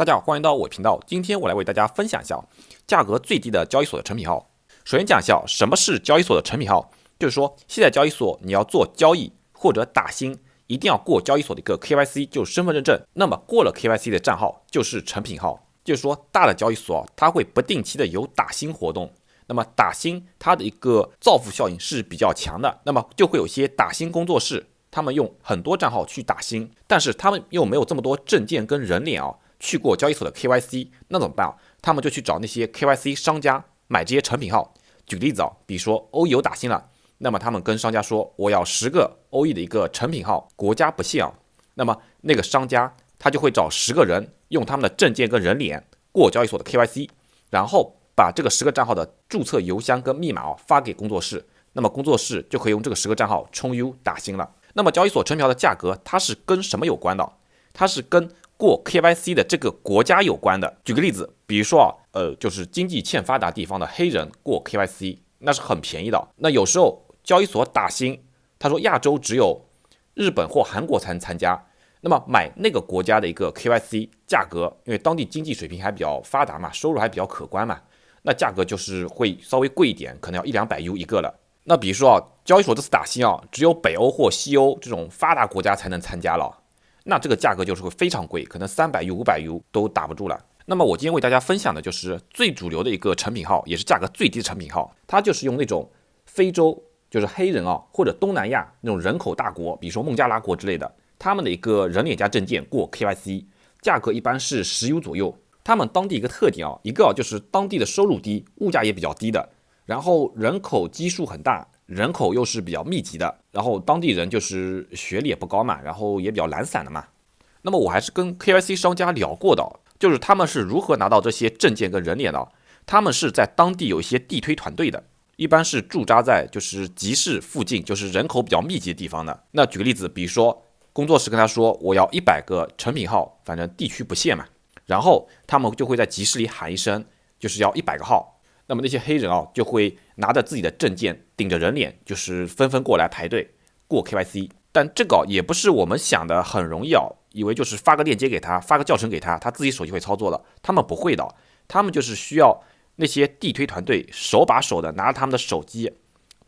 大家好，欢迎到我频道。今天我来为大家分享一下价格最低的交易所的成品号。首先讲一下什么是交易所的成品号，就是说现在交易所你要做交易或者打新，一定要过交易所的一个 KYC， 就是身份认证。那么过了 KYC 的账号就是成品号。就是说大的交易所它会不定期的有打新活动，那么打新它的一个造富效应是比较强的，那么就会有些打新工作室，他们用很多账号去打新，但是他们又没有这么多证件跟人脸去过交易所的 KYC， 那怎么办他们就去找那些 KYC 商家买这些成品号。举个例子比如说欧有打新了，那么他们跟商家说我要10个欧亿的一个成品号，国家不限那么那个商家他就会找10个人，用他们的证件跟人脸过交易所的 KYC， 然后把这个10个账号的注册邮箱跟密码发给工作室，那么工作室就可以用这个10个账号充 U 打新了。那么交易所成品号的价格它是跟什么有关的？它是跟过 KYC 的这个国家有关的。举个例子，比如说就是经济欠发达地方的黑人过 KYC， 那是很便宜的。那有时候交易所打新，他说亚洲只有日本或韩国才能参加，那么买那个国家的一个 KYC 价格，因为当地经济水平还比较发达嘛，收入还比较可观嘛，那价格就是会稍微贵一点，可能要100-200 U 一个了。那比如说交易所这次打新只有北欧或西欧这种发达国家才能参加了，那这个价格就是会非常贵，可能300 U、500 U 都打不住了。那么我今天为大家分享的就是最主流的一个成品号，也是价格最低的成品号，它就是用那种非洲，就是黑人或者东南亚那种人口大国，比如说孟加拉国之类的，他们的一个人脸加证件过 KYC， 价格一般是10 U 左右。他们当地一个特点一个就是当地的收入低，物价也比较低的，然后人口基数很大，人口又是比较密集的，然后当地人就是学历也不高嘛，然后也比较懒散的嘛。那么我还是跟 KYC 商家聊过的，就是他们是如何拿到这些证件跟人脸的。他们是在当地有一些地推团队的，一般是驻扎在就是集市附近，就是人口比较密集的地方的。那举个例子，比如说工作室跟他说我要100个成品号，反正地区不限嘛，然后他们就会在集市里喊一声，就是要100个号。那么那些黑人就会拿着自己的证件，顶着人脸，就是纷纷过来排队过 KYC。但这个也不是我们想的很容易以为就是发个链接给他，发个教程给他，他自己手机会操作的。他们不会的，他们就是需要那些地推团队手把手的拿着他们的手机，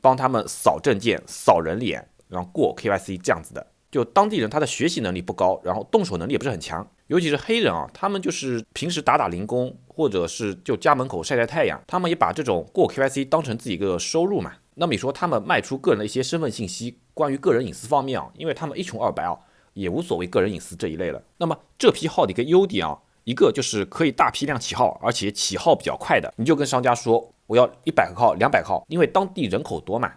帮他们扫证件、扫人脸，然后过 KYC 这样子的。就当地人他的学习能力不高，然后动手能力也不是很强，尤其是黑人他们就是平时打零工，或者是就家门口晒晒太阳，他们也把这种过 KYC 当成自己一个收入嘛。那么你说他们卖出个人的一些身份信息，关于个人隐私方面因为他们一穷二白也无所谓个人隐私这一类了。那么这批号的一个优点一个就是可以大批量起号，而且起号比较快的，你就跟商家说我要100个号、200个号，因为当地人口多嘛，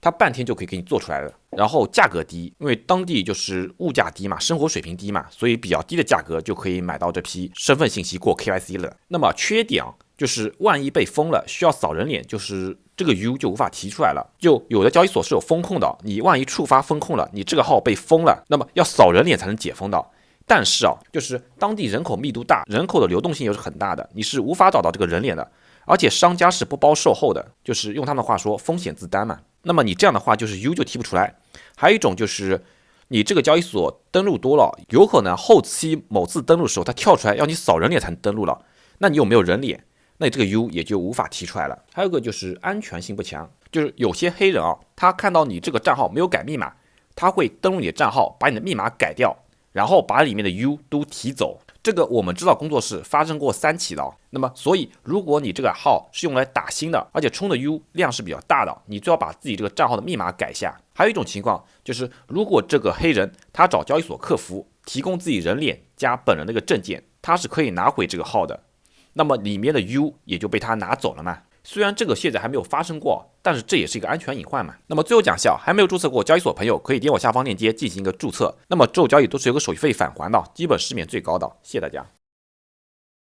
他半天就可以给你做出来了。然后价格低，因为当地就是物价低嘛，生活水平低嘛，所以比较低的价格就可以买到这批身份信息过 KYC 了。那么缺点就是万一被封了，需要扫人脸，就是这个 U 就无法提出来了。就有的交易所是有风控的，你万一触发风控了，你这个号被封了，那么要扫人脸才能解封的。但是就是当地人口密度大，人口的流动性又是很大的，你是无法找到这个人脸的，而且商家是不包售后的，就是用他们的话说风险自担嘛。那么你这样的话就是 U 就提不出来。还有一种就是你这个交易所登录多了，有可能后期某次登录的时候它跳出来要你扫人脸才能登录了，那你有没有人脸，那你这个 U 也就无法提出来了。还有一个就是安全性不强，就是有些黑人他看到你这个账号没有改密码，他会登录你的账号，把你的密码改掉，然后把里面的 U 都提走。这个我们知道工作室发生过3起的那么所以如果你这个号是用来打新的，而且充的 U 量是比较大的，你最好把自己这个账号的密码改下。还有一种情况就是如果这个黑人他找交易所客服提供自己人脸加本人的一个证件，他是可以拿回这个号的，那么里面的 U 也就被他拿走了嘛。虽然这个现在还没有发生过，但是这也是一个安全隐患嘛。那么最后讲一下，还没有注册过交易所的朋友可以点我下方链接进行一个注册，那么之后交易都是有个手续费返还的，基本市面最高的。谢谢大家。